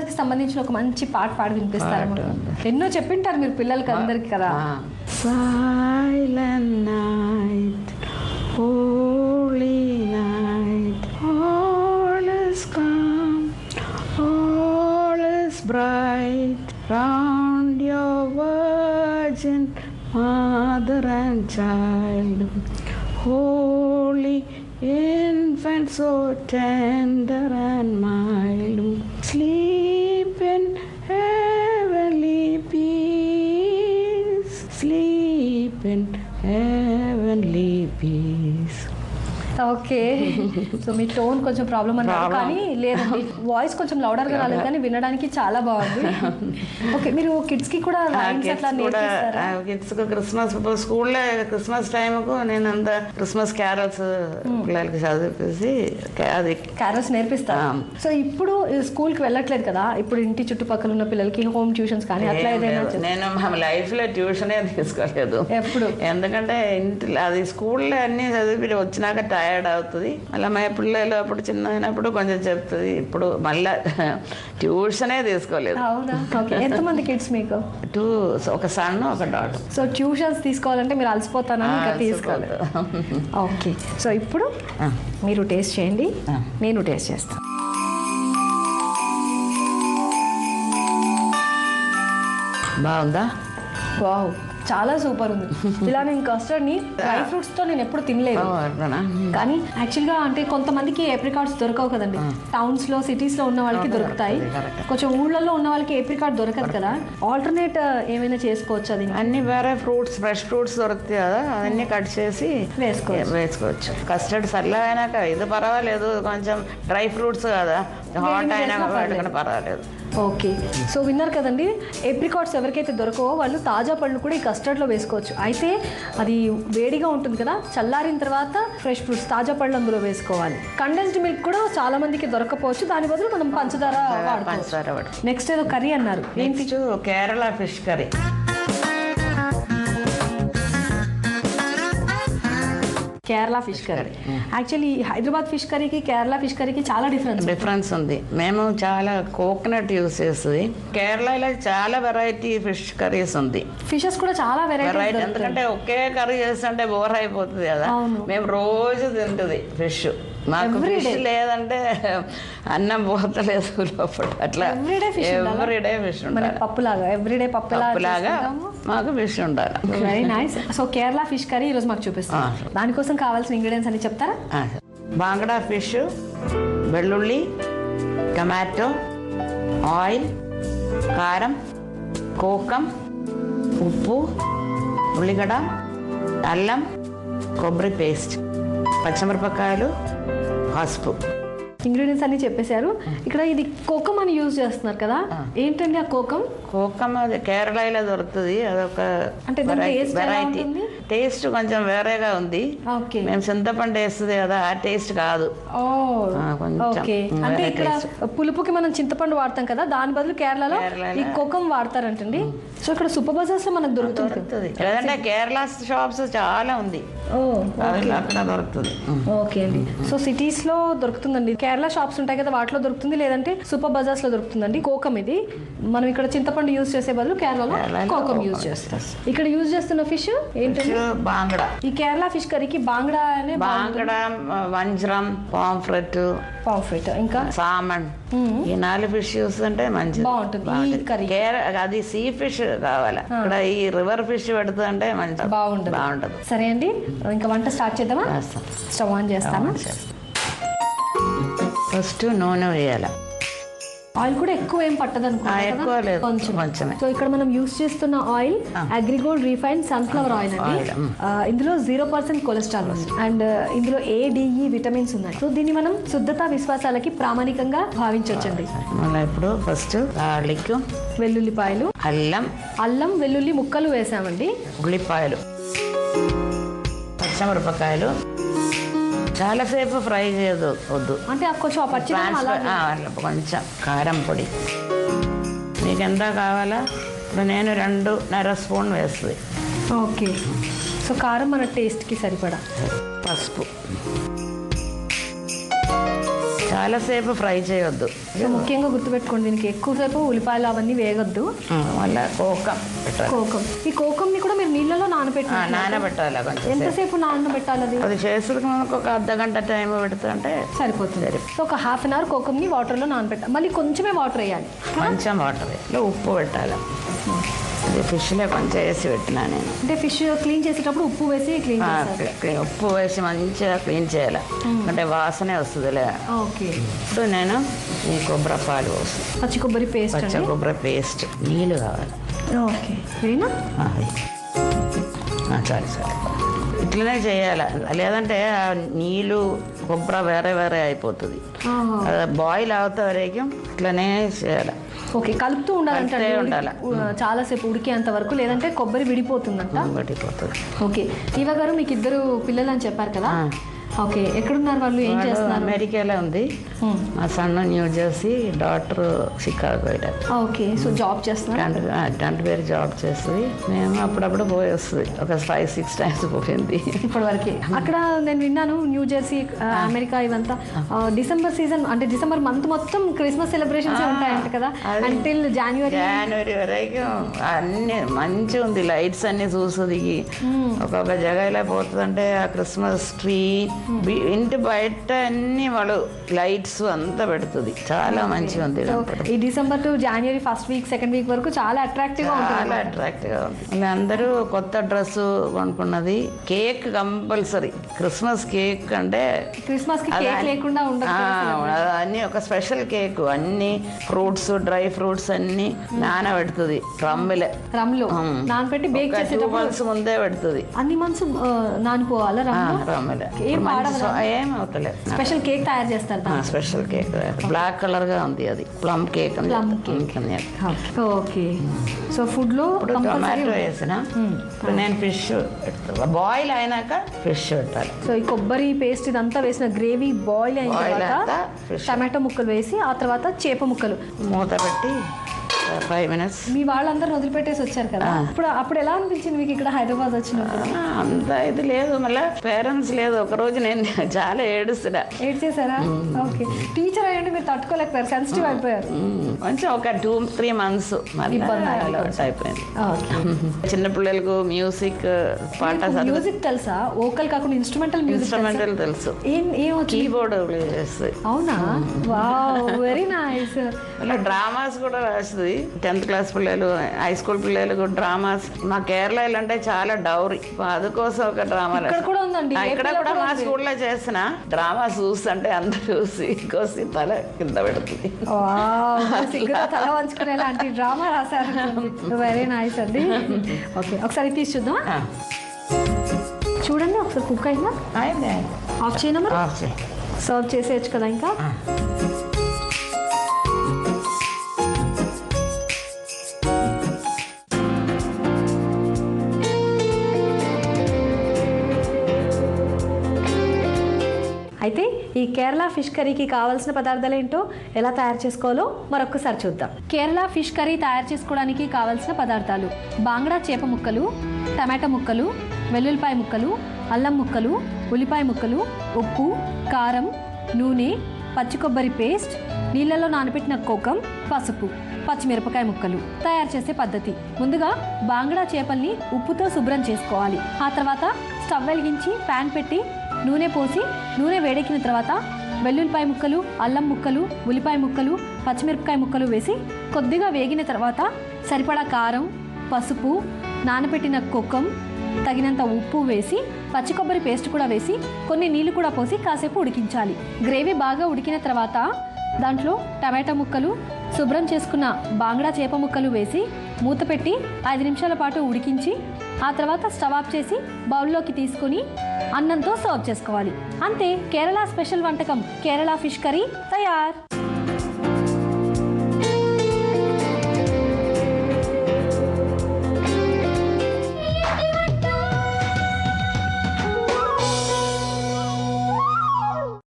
కి సంబంధించిన ఒక మంచి పాట పాడి వినిపిస్తారు. ఎన్నో చెప్పింటారు మీరు పిల్లలకి అందరికి కదా. Silent night, holy night, all is calm, all is bright, round your virgin mother and child, holy infant so tender and mild, sleep in heavenly peace, sleep in heavenly peace. Okay. So me tone కొంచెం problem అన్నారు, కానీ లేదండి voice కొంచెం louder గా రాలేదు, కానీ వినడానికి చాలా బాగుంది. ఓకే, మీరు కిడ్స్ కి కూడా కిడ్స్ క్రిస్మస్ స్కూల్లో క్రిస్మస్ టైంకు నేను అంత క్రిస్మస్ క్యారల్స్ పిల్లలకి చదివేసి అది క్యారల్స్ నేర్పిస్తాను. సో ఇప్పుడు స్కూల్ కి వెళ్ళట్లేదు కదా, ఇప్పుడు ఇంటి చుట్టుపక్కల ఉన్న పిల్లలకి హోమ్ ట్యూషన్స్ కానీ అట్లా ఏదైనా? నేను మా లైఫ్ లో ట్యూషనే తీసుకోలేదు ఎప్పుడు, ఎందుకంటే ఇంటి అది స్కూల్లో అన్ని చదివి వచ్చినాక టైర్డ్ అవుతుంది. మళ్ళీ మా పిల్లలు అప్పుడు చిన్న అయినప్పుడు కొంచెం చెప్తుంది, ఇప్పుడు మళ్ళీ ట్యూషనే తీసుకోలేదు. అవునా? ఓకే. ఎంతమంది కిడ్స్ మీకు? 2, ఒక సన్ ఒక డాటర్. సో ట్యూషన్స్ తీసుకోవాలంటే మీరు అలసిపోతానని ఇంకా తీసుకోలేదు. ఓకే. సో ఇప్పుడు మీరు టేస్ట్ చేయండి, నేను టేస్ట్ చేస్తాను. బాగుందా? వావ్, చాలా సూపర్ ఉంది. ఇలా నేను కస్టర్డ్ ని డ్రై ఫ్రూట్స్ తో నేను ఎప్పుడు తినలేదు, కానీ యాక్చువల్ గా అంటే కొంతమందికి ఏప్రికాట్స్ దొరకవు కదండి. టౌన్స్ లో సిటీస్ లో ఉన్న వాళ్ళకి దొరుకుతాయి, కొంచెం ఊళ్ళలో ఉన్న వాళ్ళకి ఏప్రికాట్ దొరకదు కదా. ఆల్టర్నేట్ ఏమైనా చేసుకోవచ్చు? అది అన్ని వేరే ఫ్రూట్స్, ఫ్రెష్ ఫ్రూట్స్ దొరుకుతాయి కదా, అవన్నీ కట్ చేసి వేసుకోవచ్చు. కస్టర్డ్ చల్లగా అయినాక ఇది పర్వాలేదు, కొంచెం డ్రై ఫ్రూట్స్ కదా, హాట్ అయినా పర్వాలేదు. ఓకే. సో విన్నారు కదండి, ఏప్రికాట్స్ ఎవరికైతే దొరకవో వాళ్ళు తాజా పళ్ళు కూడా ఈ కస్టర్డ్లో వేసుకోవచ్చు. అయితే అది వేడిగా ఉంటుంది కదా, చల్లారిన తర్వాత ఫ్రెష్ ఫ్రూట్స్ తాజా పళ్ళు అందులో వేసుకోవాలి. కండెన్స్డ్ మిల్క్ కూడా చాలా మందికి దొరకపోవచ్చు, దాని బదులు మనం పంచదార వాడుకోవచ్చు. నెక్స్ట్ ఏదో కర్రీ అన్నారు, ఏంటి? Kerala fish curry. Kerala fish curry. Actually Hyderabad fish కర్రీకి కేరళ ఫిష్ కర్రీకి చాలా డిఫరెన్స్ ఉంది. మేము చాలా కోకోనట్ యూస్ చేస్తుంది. కేరళలో చాలా వెరైటీ ఫిష్ కర్రీస్ ఉంది. ఫిషెస్ కూడా చాలా వెరైటీ, ఎందుకంటే ఒకే కర్రీ చేస్తుంటే బోర్ అయిపోతుంది కదా. మేము రోజు తింటుంది ఫిష్. మాకు ఫిష్ లేదంటే అన్నం పోతలేదు లోపల, అట్లా ఎవ్రీడే ఫిష్ ఉండాలి. పప్పులాగా ఎవ్రీడే పప్పులాగా మాకు ఫిష్ ఉండాలి. Very nice. So Kerala fish curry ఈరోజు మాకు చూపిస్తాం. దానికోసం కావాల్సిన ఇంగ్రీడియంట్స్ అని చెప్తారా? బాంగడా ఫిష్, వెల్లుల్లి, టమాటో, ఆయిల్, కారం, కోకం, ఉప్పు, ఉల్లిగడ్డ, అల్లం, కొబ్బరి పేస్ట్, పచ్చిమిరపకాయలు, పసుపు. ఇంగ్రీడియంట్స్ అన్ని చెప్పేశారు. ఇక్కడ ఇది కోకం అని యూజ్ చేస్తున్నారు కదా, ఏంటండి ఆ కోకం? కోకం అది కేరళలో దొరుకుతుంది, అదొక అంటే వెరైటీ. టేస్ట్ కొంచెం వేరేగా ఉంది. మేము చింతపండు వేస్తుంది కదా, ఆ టేస్ట్ కాదు. అంటే ఇక్కడ పులుపుకి మనం చింతపండు వాడతాం కదా, దాని బదులు కేరళలో ఈ కోకం వాడతారంటండి. సో ఇక్కడ సూపర్ బజార్స్ లో మనకు దొరుకుతుంది, లేదంటే కేరళ షాప్స్ చాలా ఉంది, అక్కడ దొరుకుతుంది. ఓకే అండి. సో సిటీస్ లో దొరుకుతుందండి, కేరళ షాప్స్ ఉంటాయి కదా వాటిలో దొరుకుతుంది, లేదంటే సూపర్ బజార్స్ లో దొరుకుతుందండి కోకం. ఇది మనం ఇక్కడ చింతపండు యూజ్ చేసే బదులు కేరళలో కోకం యూజ్ చేస్తాం. ఇక్కడ యూజ్ చేస్తున్న ఫిష్ ఏంటంటే బాంగడా. ఈ కేరళ ఫిష్ కర్రీకి బాంగడా అనే బాంగడా, వంజరం, పాంఫ్రెట్, ఇంకా సామన్, ఈ 4 ఫిష్ యూస్ అంటే మంచిది, బాగుంటుంది. అది సీ ఫిష్ కావాలి, ఇక్కడ ఈ రివర్ ఫిష్ పెడుతుంది అంటే మంచిది, బాగుంటుంది. సరే అండి, ఇంకా వంట స్టార్ట్ చేద్దామా? స్టవ్ ఆన్ చేస్తామా? ఫస్ట్ నూనె వేయాలి. ఆయిల్ కూడా ఎక్కువ ఏం పట్టదు అనుకుంటా, కొంచెం. సో ఇక్కడ మనం యూస్ చేస్తున్న oil AgriGold refined sunflower oil అండి. ఇందులో 0% కొలెస్ట్రాల్ ఉంది అండ్ ఇందులో ADE విటమిన్స్ ఉన్నాయి. సో దీన్ని మనం శుద్ధత విశ్వాసాలకి ప్రామాణికంగా భావించవచ్చండి. ఇప్పుడు ఫస్ట్ గార్లిక్, వెల్లుల్లిపాయలు, అల్లం వెల్లుల్లి ముక్కలు వేసామండి, ఉల్లిపాయలు, పచ్చిమిరపకాయలు. చాలాసేపు ఫ్రై చేయదు, వద్దు. అంటే కొంచెం కొంచెం కారం పొడి మీకు ఎంత కావాలా. ఇప్పుడు నేను 2.5 స్పూన్ వేస్తుంది. ఓకే. సో కారం మన టేస్ట్కి సరిపడా. పసుపు చాలాసేపు ఫ్రై చేయొద్దు. సో ముఖ్యంగా గుర్తుపెట్టుకోండి, దీనికి ఎక్కువసేపు ఉల్లిపాయలు అవన్నీ వేయొద్దు. మళ్ళీ కోకం పెట్టాలి. కోకం, ఈ కోకంని కూడా మీరు నీళ్ళలో నానబెట్టాలి. కొంచెం ఎంతసేపు నానబెట్టాలి? అది చేసుకుని మనకు ఒక అర్ధగంట టైం పెడుతుంటే సరిపోతుంది. సో ఒక హాఫ్ అన్ అవర్ కోకంని వాటర్లో నానబెట్టాలి. మళ్ళీ కొంచెమే వాటర్ వేయాలి. కొంచెం వాటర్ వేయాలి, ఉప్పు పెట్టాలి. అది ఫిష్లో కొంచెం వేసి పెట్టినా నేను. అంటే ఫిష్ క్లీన్ చేసేటప్పుడు ఉప్పు వేసి ఉప్పు వేసి మంచిగా క్లీన్ చేయాలి, అంటే వాసనే వస్తుందిలే. ఓకే. ఇప్పుడు నేను ఈ కొబ్బరి పాలు పోస్తాను. పచ్చి కొబ్బరి పేస్ట్ నీళ్ళు కావాలి. ఓకే, వేనా? సరే ఇట్లనే చేయాలి, లేదంటే నీళ్ళు కొబ్బరి వేరే వేరే అయిపోతుంది. బాయిల్ అవుతా వరకు ఇట్లనే చేయాలి. ఓకే, కలుపుతూ ఉండాలి చాలాసేపు ఉడికేంత వరకు, లేదంటే కొబ్బరి విడిపోతుందంట. ఓకే. ఈవ గారు మీకు 2 పిల్లలు అని చెప్పారు కదా, ఓకే, ఎక్కడున్నారు వాళ్ళు, ఏం చేస్తున్నారు? అమెరికాలో ఉంది. మా సన్న new Jersey, doctor Chicago. Okay. So job చేస్తున్నారు? వేరే జాబ్ చేస్తుంది. మేము అప్పుడప్పుడు పోయి వస్తుంది, ఒక 5-6 టైమ్స్ పోయింది ఇప్పటి వరకు. అక్కడ నేను విన్నాను, న్యూ జెర్సీ, అమెరికా ఇవంతా డిసెంబర్ సీజన్, అంటే డిసెంబర్ మంత్ మొత్తం క్రిస్మస్ సెలబ్రేషన్స్ ఉంటాయంట కదా, అంటిల్ జనవరి వరకు అన్ని మంచిగా ఉంది. లైట్స్ అన్ని చూస్తుంది. ఒక్కొక్క జగలో పోతుందంటే ఆ క్రిస్మస్ ట్రీ, ఇంటి బయట అన్ని వాళ్ళు లైట్స్ అంతా పెడుతుంది. చాలా మంచిగా ఉంది. ఈ డిసెంబర్ టు జనవరి ఫస్ట్ వీక్, సెకండ్ వీక్ వరకు చాలా అట్రాక్టివ్ గా ఉంటుంది. అందరూ కొత్త డ్రెస్ కొనుక్కున్నది. కేక్ కంపల్సరీ, క్రిస్మస్ కేక్ అంటే క్రిస్మస్ కి కేక్ లేకుండా ఉండదు. అన్ని ఒక స్పెషల్ కేక్, అన్ని ఫ్రూట్స్, డ్రై ఫ్రూట్స్ అన్ని నానబెడుతుంది రమ్లో నానబెట్టి బేక్ చేసి 2 months ముందే పెడుతుంది. అన్ని మంత్స్ నానిపోవాలా రమ్లో? ఏం అవుతలేదు. స్పెషల్ కేక్ తయారు చేస్తారు. స్పెషల్ కేక్ బ్లాక్ కలర్ గా ఉంది, అది plum cake. Okay. So food లో టొమాటో వేసిన, నేను ఫిష్ బాయిల్ అయినాక ఫిష్ పెట్టాలి. సో ఈ కొబ్బరి పేస్ట్ ఇదంతా వేసిన గ్రేవీ బాయిల్ అయిన తర్వాత టమాటో ముక్కలు వేసి, ఆ తర్వాత చేప ముక్కలు మూత పెట్టి 5 minutes. మీ వాళ్ళందరూ వదిలిపెట్టేసి వచ్చారు కదా, అప్పుడు ఎలా అనిపించింది మీకు ఇక్కడ హైదరాబాద్ వచ్చినప్పుడు? అంత ఇది లేదు, మళ్ళీ పేరెంట్స్ లేదు. ఒక రోజు నేను చాలా ఏడ్చేసారా? ఓకే. టీచర్ అయ్యండి మీరు తట్టుకోలేకపోయారు, సెన్సిటివ్ అయిపోయారు కొంచెం. ఒక 2-3 months అయిపోయింది. చిన్న పిల్లలకు మ్యూజిక్ పాట, మ్యూజిక్ తెలుసా? వోకల్ కాకుండా ఇన్స్ట్రుమెంటల్ తెలుసు. కీబోర్డ్ చేస్తుంది. అవునా? Wow, very nice. డ్రామాస్ కూడా రాస్తుంది. 10th class పిల్లలు, హై స్కూల్ పిల్లలకు డ్రామాస్. మా కేరళలో అంటే చాలా డౌరీ, అందుకోసం ఒక డ్రామా కూడా ఉందండి. ఇక్కడ కూడా మా స్కూల్లో చేసిన డ్రామా చూస్తుంటే అందరూ చూసి తల కింద పెడుతుంది. తల వంచుకునేలా అంటే డ్రామా రాశారు. వెరీ నైస్ అండి. ఓకే, ఒకసారి తీసి చూద్దాం. చూడండి ఒకసారి కుక్ అయిందా? ఆఫ్ చేయనా మరి? సర్వ్ చేసేయచ్చు కదా ఇంకా. అయితే ఈ కేరళ ఫిష్ కర్రీకి కావాల్సిన పదార్థాలు ఏంటో, ఎలా తయారు చేసుకోవాలో మరొకసారి చూద్దాం. కేరళ ఫిష్ కర్రీ తయారు చేసుకోవడానికి కావాల్సిన పదార్థాలు: బాంగ్డా చేప ముక్కలు, టమాటా ముక్కలు, వెల్లుల్లిపాయ ముక్కలు, అల్లం ముక్కలు, ఉల్లిపాయ ముక్కలు, ఉప్పు, కారం, నూనె, పచ్చి కొబ్బరి పేస్ట్, నీళ్ళలో నానబెట్టిన కోకం, పసుపు, పచ్చిమిరపకాయ ముక్కలు. తయారు చేసే పద్ధతి: ముందుగా బాంగ్డా చేపల్ని ఉప్పుతో శుభ్రం చేసుకోవాలి. ఆ తర్వాత స్టవ్ వెలిగించి ప్యాన్ పెట్టి నూనె పోసి, నూనె వేడెక్కిన తర్వాత వెల్లుల్లిపాయ ముక్కలు, అల్లం ముక్కలు, ఉల్లిపాయ ముక్కలు, పచ్చిమిరపకాయ ముక్కలు వేసి కొద్దిగా వేగిన తర్వాత సరిపడా కారం, పసుపు, నానబెట్టిన కోకం, తగినంత ఉప్పు వేసి పచ్చి కొబ్బరి పేస్ట్ కూడా వేసి కొన్ని నీళ్లు కూడా పోసి కాసేపు ఉడికించాలి. గ్రేవీ బాగా ఉడికిన తర్వాత దాంట్లో టమాటా ముక్కలు, శుభ్రం చేసుకున్న బాంగ్డా చేప ముక్కలు వేసి మూత పెట్టి 5 నిమిషాల పాటు ఉడికించి ఆ తర్వాత స్టవ్ ఆఫ్ చేసి బౌల్లోకి తీసుకొని అన్నంతో సర్వ్ చేసుకోవాలి. అంతే, కేరళ స్పెషల్ వంటకం కేరళ ఫిష్ కర్రీ తయారు.